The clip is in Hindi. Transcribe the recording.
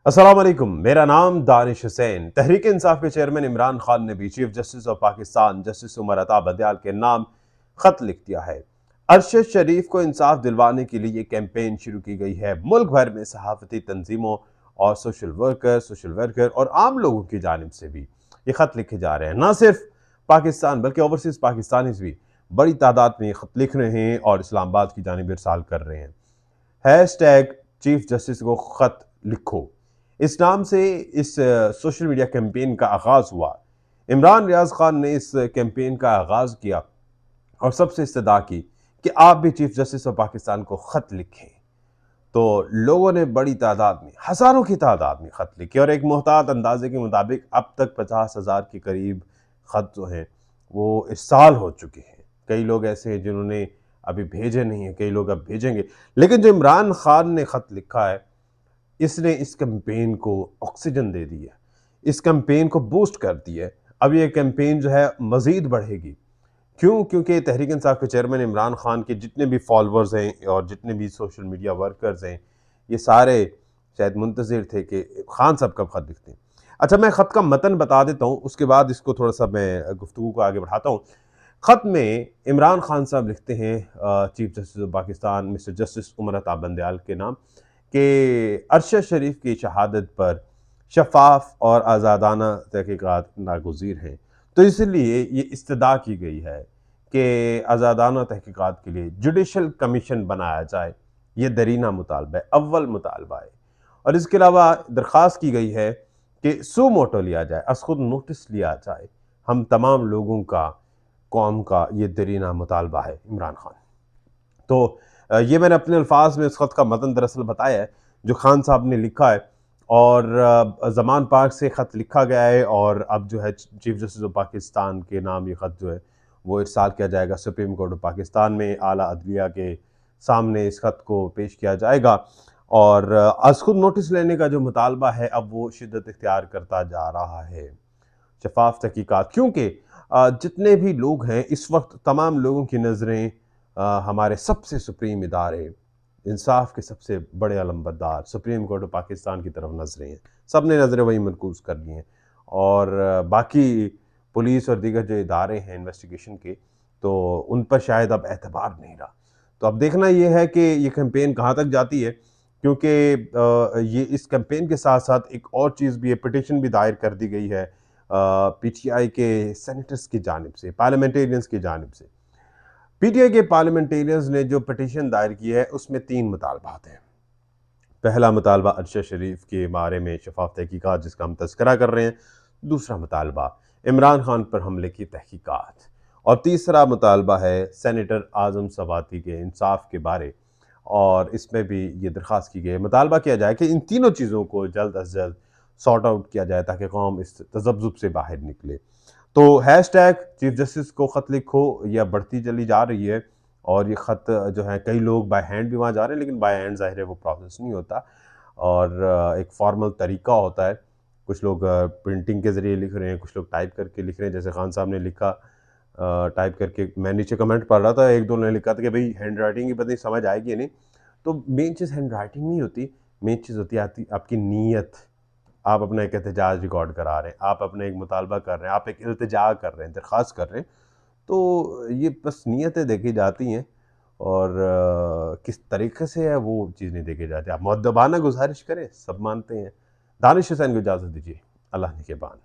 अस्सलाम वालेकुम, मेरा नाम दानिश हुसैन। तहरीक इंसाफ के चेयरमैन इमरान खान ने भी chief justice of Pakistan justice Umar Ata Bandial के नाम खत लिख दिया है। अरशद शरीफ को इंसाफ दिलवाने के लिए ये कैंपेन शुरू की गई है। मुल्क भर में सहाफती तंजीमों और सोशल वर्कर और आम लोगों की जानिब से भी ये खत लिखे जा रहे हैं। ना सिर्फ पाकिस्तान बल्कि ओवरसीज पाकिस्तानीज भी बड़ी तादाद में ये खत लिख रहे हैं और इस्लामाबाद की जानिब इरसाल कर रहे हैं। हैशटैग चीफ जस्टिस को खत लिखो, इस नाम से इस सोशल मीडिया कैंपेन का आगाज हुआ। इमरान रियाज खान ने इस कैंपेन का आगाज किया और सबसे इस्तदा की कि आप भी चीफ जस्टिस ऑफ पाकिस्तान को खत लिखें। तो लोगों ने बड़ी तादाद में, हजारों की तादाद में खत लिखे और एक मोहतात अंदाजे के मुताबिक अब तक 50,000 के करीब खत जो हैं वो इरसाल हो चुके हैं। कई लोग ऐसे हैं जिन्होंने अभी भेजे नहीं हैं, कई लोग अब भेजेंगे। लेकिन जो इमरान खान ने खत लिखा है, इसने इस कैंपेन को ऑक्सीजन दे दी है, इस कैंपेन को बूस्ट कर दी है। अब ये कैंपेन जो है मजीद बढ़ेगी। क्यों? क्योंकि तहरीक इंसाफ के चेयरमैन इमरान खान के जितने भी फॉलोअर्स हैं और जितने भी सोशल मीडिया वर्कर्स हैं, ये सारे शायद मुंतज़िर थे कि खान साहब कब खत लिखते हैं। अच्छा, मैं ख़त का मतन बता देता हूँ, उसके बाद इसको थोड़ा सा मैं गुफ्तगू को आगे बढ़ाता हूँ। ख़त में इमरान खान साहब लिखते हैं chief justice of Pakistan mister justice Umar Ata Bandial के नाम कि अरशद शरीफ की शहादत पर शफाफ और आज़ादाना तहकीकात नागुज़ीर हैं। तो इसलिए ये इस्तदा की गई है कि आज़ादाना तहकीकात के लिए जुडिशल कमीशन बनाया जाए। ये दरीना मुतालबा है, अव्वल मुतालबा है। और इसके अलावा दरख्वास्त की गई है कि सू मोटो लिया जाए, अस खुद नोटिस लिया जाए। हम तमाम लोगों का, कौम का ये दरीना मुतालबा है इमरान खान। तो ये मैंने अपने अल्फाज में उस खत का मतन दरअसल बताया है जो खान साहब ने लिखा है। और ज़मान पाक से ख़त लिखा गया है और अब जो है चीफ जस्टिस ऑफ पाकिस्तान के नाम ये ख़त जो है वो इरसाल किया जाएगा सुप्रीम कोर्ट ऑफ पाकिस्तान में। आला अदलिया के सामने इस खत को पेश किया जाएगा और आज खुद नोटिस लेने का जो मुतालबा है अब वो शिद्दत इख्तियार करता जा रहा है। शफाफ तहकीकात, क्योंकि जितने भी लोग हैं इस वक्त तमाम लोगों की नज़रें हमारे सबसे सुप्रीम इदारे, इंसाफ के सबसे बड़े अलमबरदार सुप्रीम कोर्ट ऑफ पाकिस्तान की तरफ नजरें हैं। सब ने नज़रें वही मरकूज़ कर ली हैं और बाकी पुलिस और दीगर जो इदारे हैं इन्वेस्टिगेशन के, तो उन पर शायद अब एतबार नहीं रहा। तो अब देखना ये है कि ये कैंपेन कहाँ तक जाती है, क्योंकि ये इस कैंपेन के साथ साथ एक और चीज़ भी है, पिटिशन भी दायर कर दी गई है पीटीआई के सेनेटर्स की जानिब से, पार्लियामेंटेरियंस की जानिब से। पीटीआई के पार्लियामेंटेरियंस ने जो पिटीशन दायर की है उसमें 3 मुतालबात हैं। पहला मुतालबा अरशद शरीफ के बारे में शफाफ तहकीकात जिसका हम तज़किरा कर रहे हैं। दूसरा मुतालबा इमरान खान पर हमले की तहकीकात। और तीसरा मुतालबा है सेनेटर आज़म सवाती के इंसाफ के बारे। और इसमें भी ये दरख्वास्त की गई है, मुतालबा किया जाए कि इन तीनों चीज़ों को जल्द अज जल्द सॉर्ट आउट किया जाए ताकि कौम इस तज़ब्ज़ुब से बाहर निकले। तो हैशटैग चीफ जस्टिस को ख़त लिखो यह बढ़ती चली जा रही है और ये ख़त जो है कई लोग बाय हैंड भी वहाँ जा रहे हैं, लेकिन बाय हैंड ज़ाहिर है वो प्रोसेस नहीं होता और एक फॉर्मल तरीका होता है। कुछ लोग प्रिंटिंग के ज़रिए लिख रहे हैं, कुछ लोग टाइप करके लिख रहे हैं। जैसे खान साहब ने लिखा टाइप करके, मैं नीचे कमेंट पढ़ रहा था, एक दो ने लिखा था कि भाई हैंड राइटिंग की पता नहीं समझ आएगी या नहीं। तो मेन चीज़ हैंड राइटिंग नहीं होती, मेन चीज़ होती है आपकी नीयत। आप अपना एक एहतजाज रिकॉर्ड करा रहे हैं, आप अपना एक मुतालबा कर रहे हैं, आप एक इल्तिजा कर रहे हैं, दरख्वास्त कर रहे हैं। तो ये बस नीयतें देखी जाती हैं और किस तरीके से है वो चीज़ नहीं देखी जाती। आप मुअद्दबाना गुजारिश करें, सब मानते हैं। दानिश हुसैन को इजाज़त दीजिए, अल्लाह निगहबान।